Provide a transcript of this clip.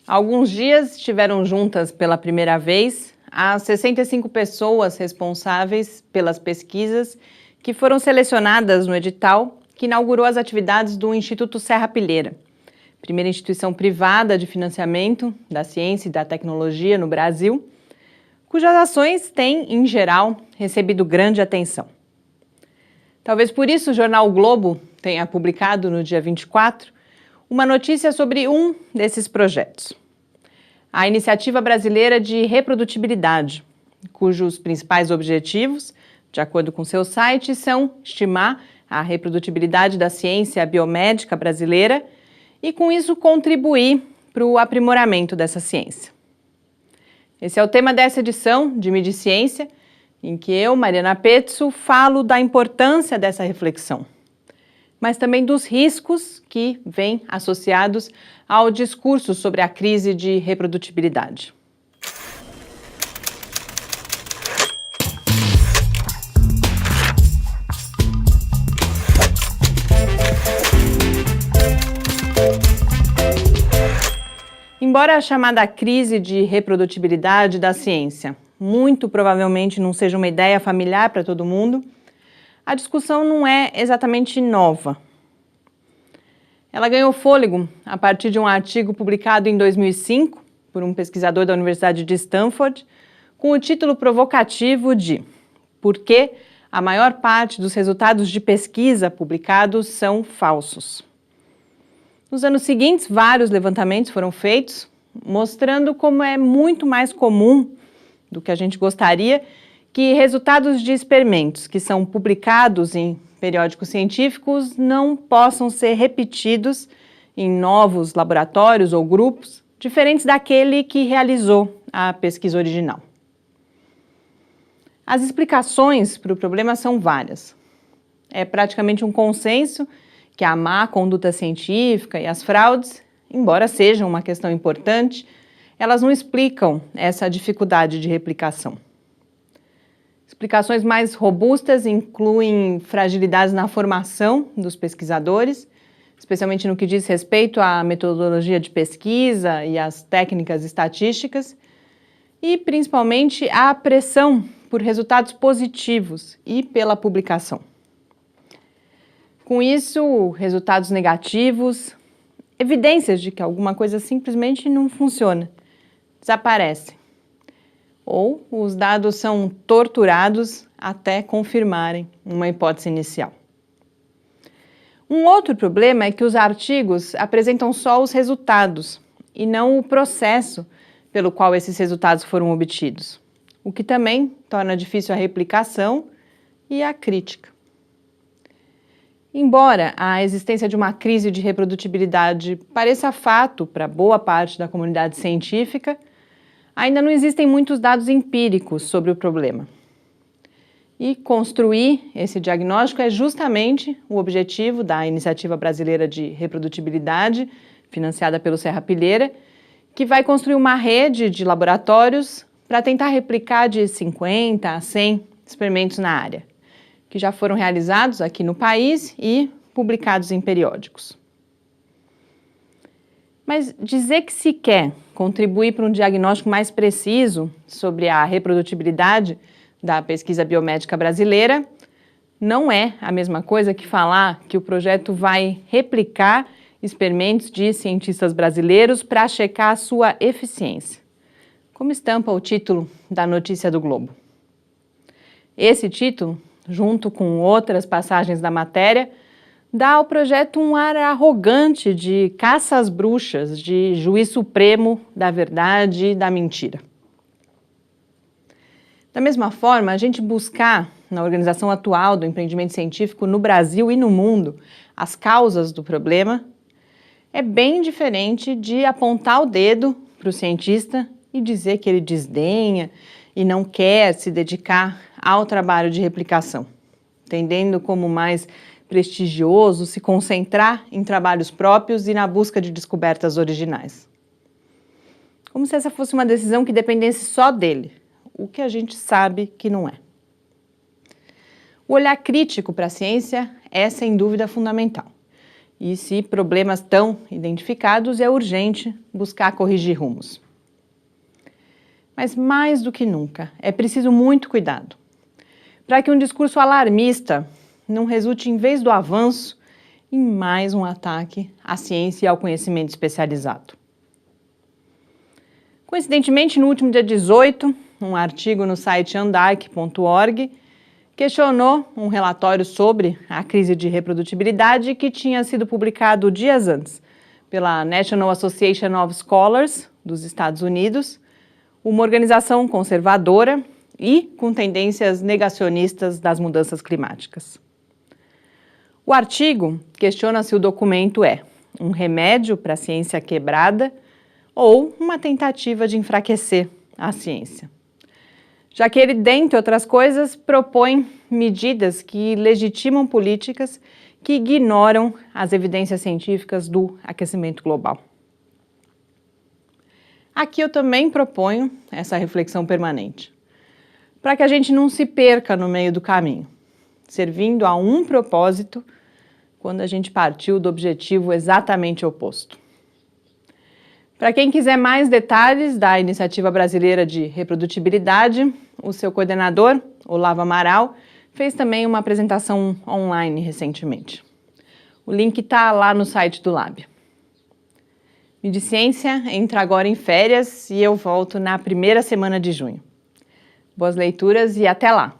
Há alguns dias estiveram juntas pela primeira vez as 65 pessoas responsáveis pelas pesquisas que foram selecionadas no edital que inaugurou as atividades do Instituto Serra-Pilheira, primeira instituição privada de financiamento da ciência e da tecnologia no Brasil, cujas ações têm, em geral, recebido grande atenção. Talvez por isso o jornal o Globo tenha publicado no dia 24 uma notícia sobre um desses projetos. A Iniciativa Brasileira de Reprodutibilidade, cujos principais objetivos, de acordo com seu site, são estimar a reprodutibilidade da ciência biomédica brasileira e, com isso, contribuir para o aprimoramento dessa ciência. Esse é o tema dessa edição de Mídia e Ciência, em que eu, Mariana Pezzo, falo da importância dessa reflexão, mas também dos riscos que vêm associados ao discurso sobre a crise de reprodutibilidade. Embora a chamada crise de reprodutibilidade da ciência muito provavelmente não seja uma ideia familiar para todo mundo, a discussão não é exatamente nova. Ela ganhou fôlego a partir de um artigo publicado em 2005 por um pesquisador da Universidade de Stanford, com o título provocativo de "Por que a maior parte dos resultados de pesquisa publicados são falsos?". Nos anos seguintes, vários levantamentos foram feitos, mostrando como é muito mais comum do que a gente gostaria que resultados de experimentos que são publicados em periódicos científicos não possam ser repetidos em novos laboratórios ou grupos diferentes daquele que realizou a pesquisa original. As explicações para o problema são várias. É praticamente um consenso que a má conduta científica e as fraudes, embora sejam uma questão importante, elas não explicam essa dificuldade de replicação. Explicações mais robustas incluem fragilidades na formação dos pesquisadores, especialmente no que diz respeito à metodologia de pesquisa e às técnicas estatísticas, e principalmente a pressão por resultados positivos e pela publicação. Com isso, resultados negativos, evidências de que alguma coisa simplesmente não funciona, desaparecem. Ou os dados são torturados até confirmarem uma hipótese inicial. Um outro problema é que os artigos apresentam só os resultados e não o processo pelo qual esses resultados foram obtidos, o que também torna difícil a replicação e a crítica. Embora a existência de uma crise de reprodutibilidade pareça fato para boa parte da comunidade científica, ainda não existem muitos dados empíricos sobre o problema. E construir esse diagnóstico é justamente o objetivo da Iniciativa Brasileira de Reprodutibilidade, financiada pelo Serra-Pilheira, que vai construir uma rede de laboratórios para tentar replicar de 50 a 100 experimentos na área, que já foram realizados aqui no país e publicados em periódicos. Mas dizer que se quer contribuir para um diagnóstico mais preciso sobre a reprodutibilidade da pesquisa biomédica brasileira não é a mesma coisa que falar que o projeto vai replicar experimentos de cientistas brasileiros para checar a sua eficiência, como estampa o título da notícia do Globo. Esse título, junto com outras passagens da matéria, dá ao projeto um ar arrogante de caça às bruxas, de juiz supremo da verdade e da mentira. Da mesma forma, a gente buscar, na organização atual do empreendimento científico no Brasil e no mundo, as causas do problema, é bem diferente de apontar o dedo para o cientista e dizer que ele desdenha e não quer se dedicar ao trabalho de replicação, entendendo como mais prestigioso se concentrar em trabalhos próprios e na busca de descobertas originais. Como se essa fosse uma decisão que dependesse só dele, o que a gente sabe que não é. O olhar crítico para a ciência é, sem dúvida, fundamental. e se problemas estão identificados, é urgente buscar corrigir rumos. Mas mais do que nunca, é preciso muito cuidado para que um discurso alarmista não resulte, em vez do avanço, em mais um ataque à ciência e ao conhecimento especializado. Coincidentemente, no último dia 18, um artigo no site andarc.org questionou um relatório sobre a crise de reprodutibilidade que tinha sido publicado dias antes pela National Association of Scholars dos Estados Unidos, uma organização conservadora e com tendências negacionistas das mudanças climáticas. O artigo questiona se o documento é um remédio para a ciência quebrada ou uma tentativa de enfraquecer a ciência, já que ele, dentre outras coisas, propõe medidas que legitimam políticas que ignoram as evidências científicas do aquecimento global. Aqui eu também proponho essa reflexão permanente, para que a gente não se perca no meio do caminho, servindo a um propósito quando a gente partiu do objetivo exatamente oposto. Para quem quiser mais detalhes da Iniciativa Brasileira de Reprodutibilidade, o seu coordenador, Olavo Amaral, fez também uma apresentação online recentemente. O link está lá no site do Lab. Midiciência entra agora em férias e eu volto na primeira semana de junho. Boas leituras e até lá!